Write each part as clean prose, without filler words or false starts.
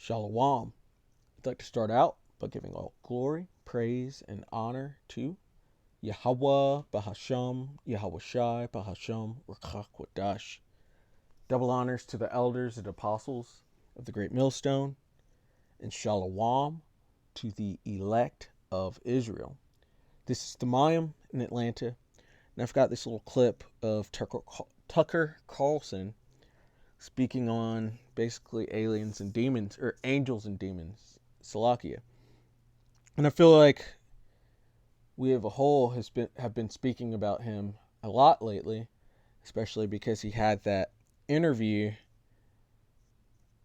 Shalom. I'd like to start out by giving all glory, praise, and honor to Yahweh Bahasham, Yahweh Shai Bahasham, Rakach Wadash. Double honors to the elders and apostles of the Great Millstone, and Shalom to the elect of Israel. This is the Mayim in Atlanta, and I've got this little clip of Tucker Carlson speaking on basically aliens and demons, or angels and demons, Salakia. And I feel like we as a whole have been speaking about him a lot lately, especially because he had that interview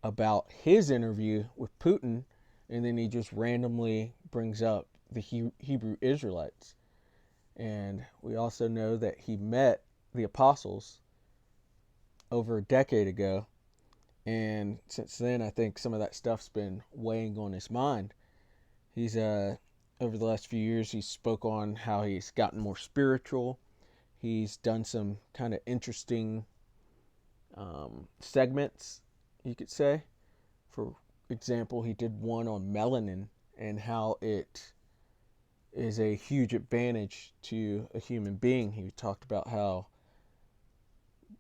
about his interview with Putin, and then he just randomly brings up the Hebrew Israelites. And we also know that he met the apostles over a decade ago, and since then I think some of that stuff's been weighing on his mind. He's over the last few years he spoke on how he's gotten more spiritual. He's done some kind of interesting segments, you could say. For example, he did one on melanin and how it is a huge advantage to a human being. He talked about how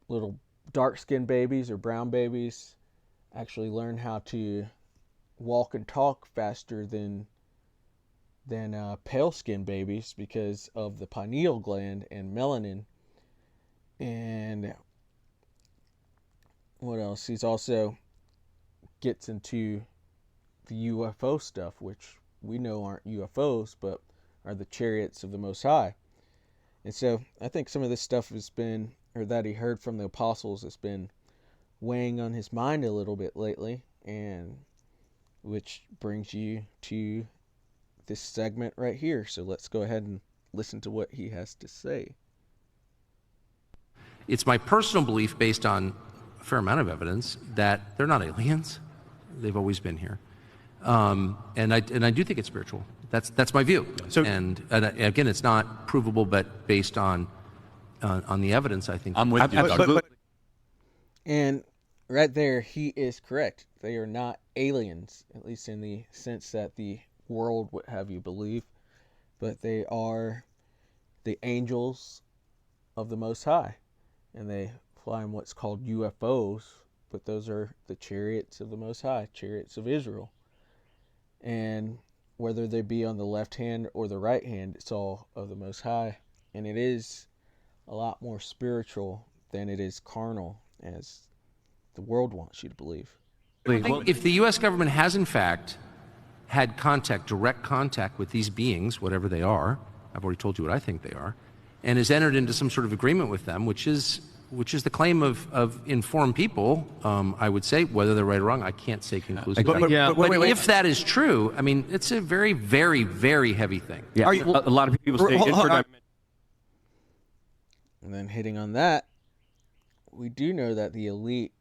little dark-skinned babies or brown babies actually learn how to walk and talk faster than pale-skinned babies because of the pineal gland and melanin. And what else? He's also gets into the UFO stuff, which we know aren't UFOs, but are the chariots of the Most High. And so I think some of this stuff has been, or that he heard from the apostles, has been weighing on his mind a little bit lately, and which brings you to this segment right here. So let's go ahead and listen to what he has to say. It's my personal belief, based on a fair amount of evidence, that they're not aliens. They've always been here, and I do think it's spiritual. That's my view. So, and again, it's not provable, but based on the evidence, I think I'm with you. And right there, he is correct. They are not aliens, at least in the sense that the world would have you believe, but they are the angels of the Most High, and they fly in what's called UFOs, but those are the chariots of the Most High, chariots of Israel. And whether they be on the left hand or the right hand, it's all of the Most High, and it is a lot more spiritual than it is carnal, as the world wants you to believe. If the U.S. government has in fact had direct contact with these beings, whatever they are, I've already told you what I think they are, and has entered into some sort of agreement with them, which is the claim of informed people, I would say. Whether they're right or wrong, I can't say conclusively. But if that is true, I mean, it's a very, very, very heavy thing. Yeah, a lot of people say interdimensional. And then hitting on that, we do know that the elite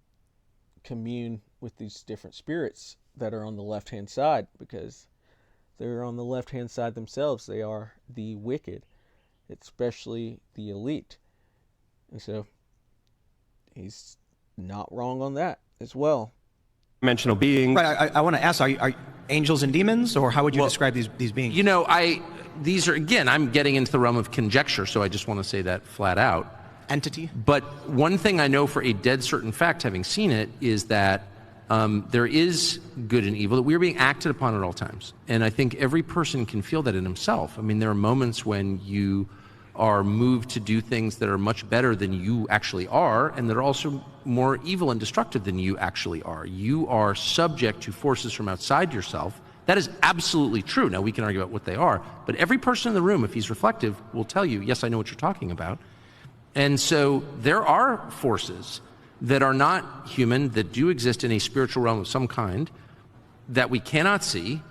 commune with these different spirits that are on the left-hand side, because they're on the left-hand side themselves. They are the wicked, especially the elite. And so he's not wrong on that as well. Dimensional beings. Right, I want to ask, are angels and demons, or how would you describe these beings? You know, these are, again, I'm getting into the realm of conjecture, so I just want to say that flat out. Entity? But one thing I know for a dead certain fact, having seen it, is that there is good and evil, that we are being acted upon at all times. And I think every person can feel that in himself. I mean, there are moments when you are moved to do things that are much better than you actually are, and that are also more evil and destructive than you actually are. You are subject to forces from outside yourself. That is absolutely true. Now, we can argue about what they are, but every person in the room, if he's reflective, will tell you, yes, I know what you're talking about. And so there are forces that are not human, that do exist in a spiritual realm of some kind, that we cannot see,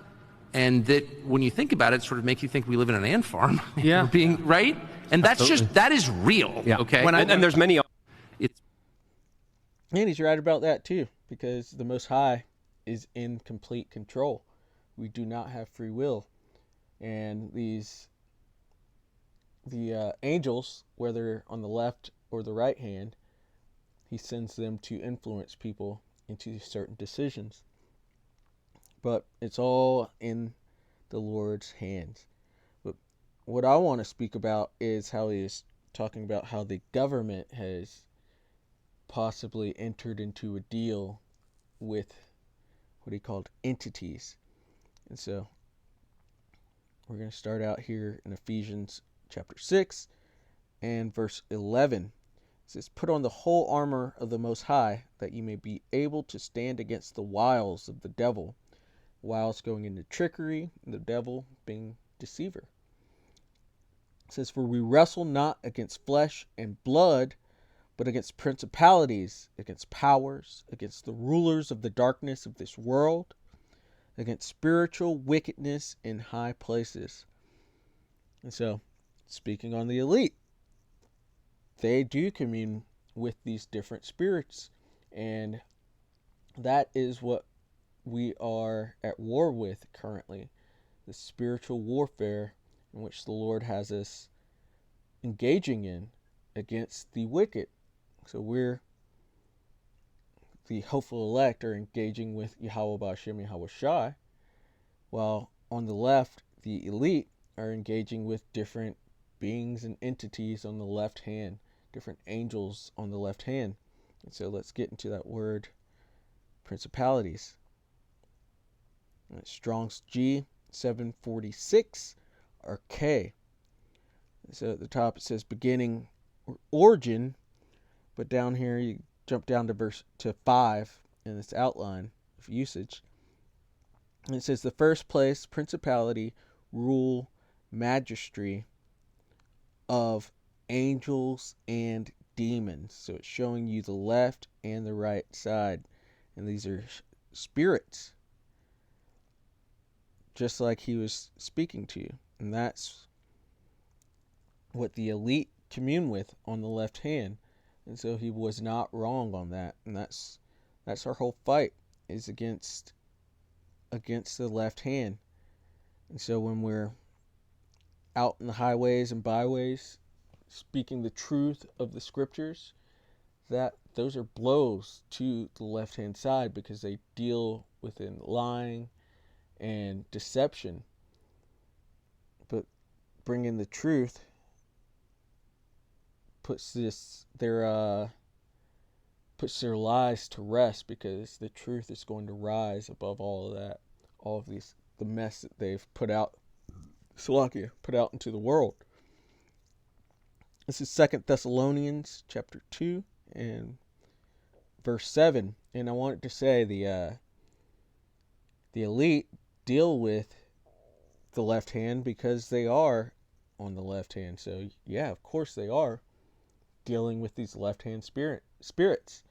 and that when you think about it, sort of make you think we live in an ant farm. Yeah. Being right? And that's that is real. Yeah. Okay. And there's many. And he's right about that too, because the Most High is in complete control. We do not have free will. And the angels, whether on the left or the right hand, he sends them to influence people into certain decisions. but it's all in the Lord's hands. But what I want to speak about is how he is talking about how the government has possibly entered into a deal with what he called entities. And so we're going to start out here in Ephesians chapter 6 and verse 11. It says, "Put on the whole armor of the Most High, that you may be able to stand against the wiles of the devil." Wiles going into trickery, and the devil being deceiver. It says, "For we wrestle not against flesh and blood, but against principalities, against powers, against the rulers of the darkness of this world, against spiritual wickedness in high places." And so, speaking on the elite, they do commune with these different spirits, and that is what we are at war with currently, the spiritual warfare in which the Lord has us engaging in against the wicked. So we're, the hopeful elect, are engaging with Yahweh B'Hashem Yahweh Shai, while on the left, the elite are engaging with different beings and entities on the left hand, different angels on the left hand. And so let's get into that word, principalities. Strong's G 746 or K. So at the top it says beginning or origin, but down here you jump down to verse 5 in this outline of usage. And it says the first place, principality, rule, magistry of angels and demons. So it's showing you the left and the right side. And these are spirits, just like he was speaking to you. And that's what the elite commune with on the left hand. And so he was not wrong on that. And that's our whole fight, is against the left hand. And so when we're out in the highways and byways speaking the truth of the scriptures, that those are blows to the left hand side, because they deal within lying and deception. But bringing the truth puts their lies to rest, because the truth is going to rise above all of that, all of the mess that they've put out into the world. This is 2 Thessalonians chapter 2 and verse 7. And I wanted to say the elite deal with the left hand because they are on the left hand. So yeah, of course they are dealing with these left hand spirits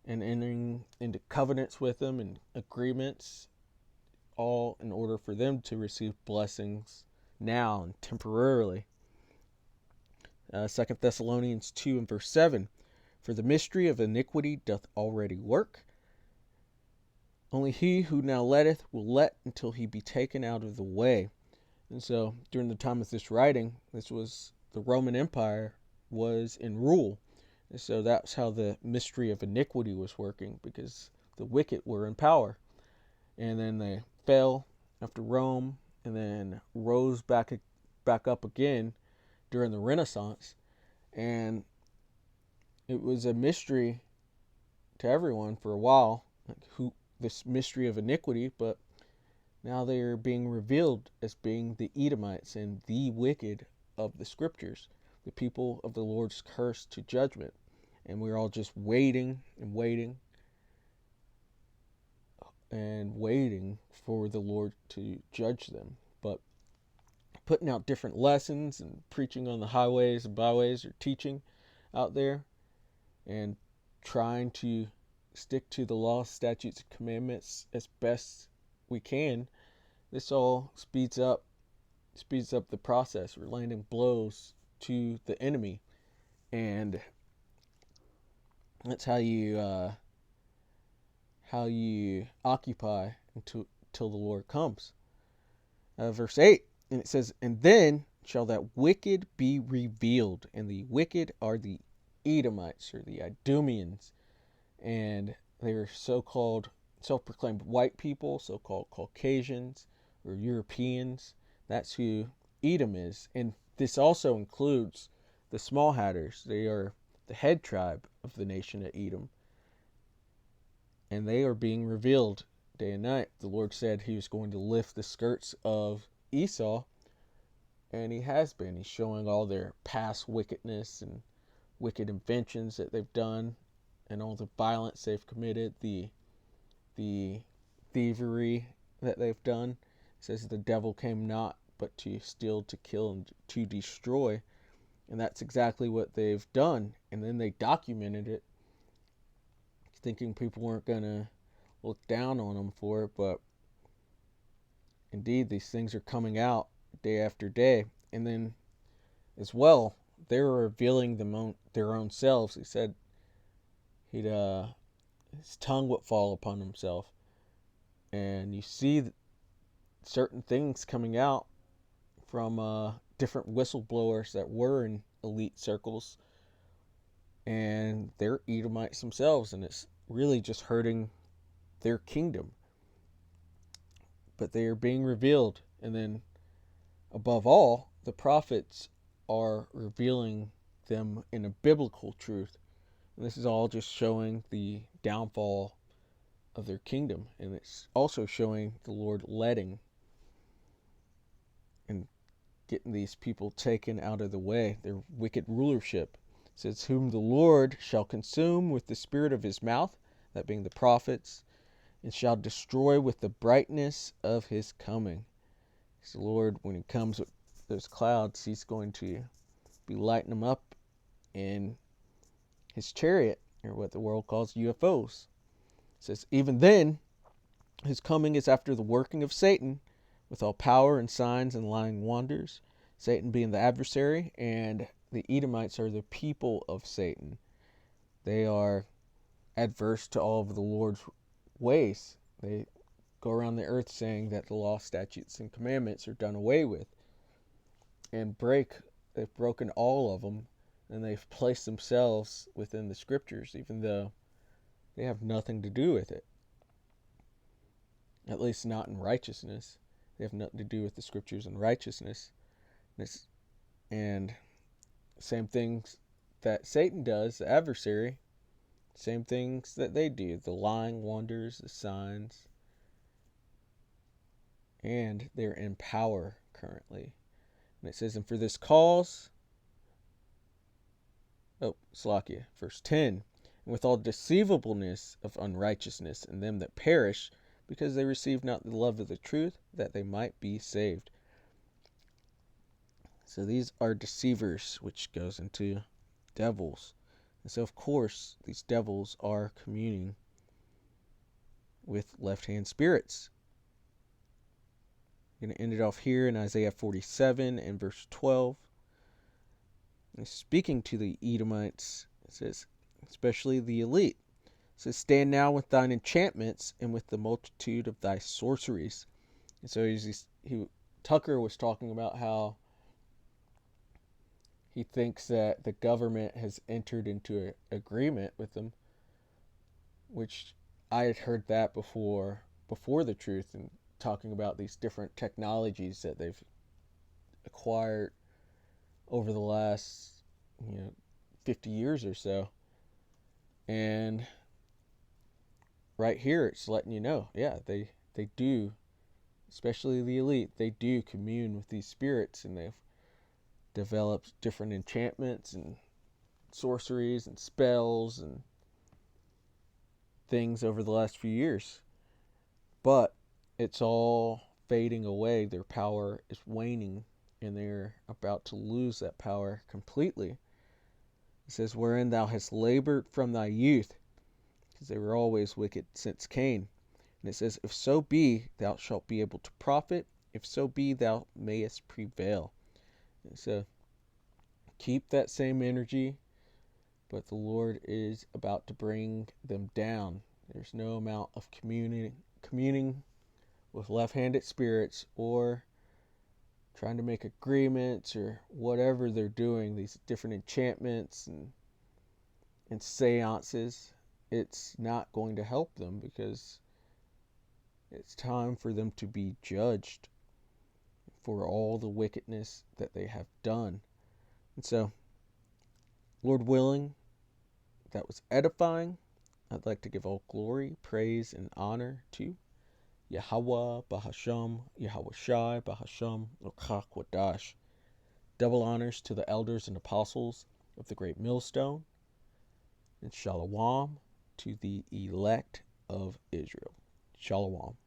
and entering into covenants with them and agreements, all in order for them to receive blessings now and temporarily. 2 Thessalonians 2 and verse 7. "For the mystery of iniquity doth already work. Only he who now letteth will let until he be taken out of the way." And so during the time of this writing, this was the Roman Empire was in rule. And so that's how the mystery of iniquity was working, because the wicked were in power. And then they fell after Rome, and then rose back up again during the Renaissance. And it was a mystery to everyone for a while, like this mystery of iniquity, but now they are being revealed as being the Edomites and the wicked of the scriptures, the people of the Lord's curse to judgment. And we're all just waiting and waiting and waiting for the Lord to judge them. But putting out different lessons and preaching on the highways and byways, or teaching out there and trying to stick to the law, statutes, and commandments as best we can, this all speeds up the process. We're landing blows to the enemy, and that's how you occupy until the Lord comes. Verse 8, and it says, "And then shall that wicked be revealed," and the wicked are the Edomites, or the Idumeans, and they are so-called self-proclaimed white people, so-called Caucasians or Europeans. That's who Edom is. And this also includes the Small Hatters. They are the head tribe of the nation of Edom. And they are being revealed day and night. The Lord said he was going to lift the skirts of Esau, and he has been. He's showing all their past wickedness and wicked inventions that they've done, and all the violence they've committed, the thievery that they've done. It says the devil came not but to steal, to kill, and to destroy. And that's exactly what they've done. And then they documented it, thinking people weren't going to look down on them for it. But indeed, these things are coming out day after day. And then as well, they're revealing their own selves. He said his tongue would fall upon himself. And you see certain things coming out from different whistleblowers that were in elite circles, and they're Edomites themselves, and it's really just hurting their kingdom. But they are being revealed, and then above all, the prophets are revealing them in a biblical truth. And this is all just showing the downfall of their kingdom, and it's also showing the Lord letting and getting these people taken out of the way, their wicked rulership. It says, whom the Lord shall consume with the spirit of his mouth, that being the prophets, and shall destroy with the brightness of his coming. So the Lord, when he comes with those clouds, he's going to be lighting them up in his chariot, or what the world calls UFOs. It says, even then, his coming is after the working of Satan, with all power and signs and lying wonders, Satan being the adversary, and the Edomites are the people of Satan. They are adverse to all of the Lord's ways. They go around the earth saying that the law, statutes, and commandments are done away with, and they've broken all of them, and they've placed themselves within the scriptures, even though they have nothing to do with it. At least not in righteousness. They have nothing to do with the scriptures and righteousness. And same things that Satan does, the adversary, same things that they do, the lying wonders, the signs, and they're in power currently. And it says, and for this cause, Slakia, verse 10, and with all deceivableness of unrighteousness in them that perish, because they receive not the love of the truth, that they might be saved. So these are deceivers, which goes into devils. And so, of course, these devils are communing with left-hand spirits. I'm going to end it off here in Isaiah 47 and verse 12. And speaking to the Edomites, it says, especially the elite, it says, stand now with thine enchantments and with the multitude of thy sorceries. And so Tucker was talking about how he thinks that the government has entered into an agreement with them, which I had heard that before the truth, and talking about these different technologies that they've acquired over the last 50 years or so. And right here it's letting you know, yeah, they do, especially the elite, they do commune with these spirits, and they've developed different enchantments and sorceries and spells and things over the last few years. But it's all fading away. Their power is waning, and they're about to lose that power completely. It says, wherein thou hast labored from thy youth, because they were always wicked since Cain. And it says, if so be thou shalt be able to profit, if so be thou mayest prevail. And so keep that same energy, but the Lord is about to bring them down. There's no amount of communing with left-handed spirits, or trying to make agreements, or whatever they're doing, these different enchantments and seances. It's not going to help them, because It's time for them to be judged for all the wickedness that they have done. And so, Lord willing, that was edifying. I'd like to give all glory, praise, and honor to Yahweh, Bahasham, Yahweh Shai, Bahasham, Ruach. Double honors to the elders and apostles of the great millstone, and Shalom to the elect of Israel. Shalom.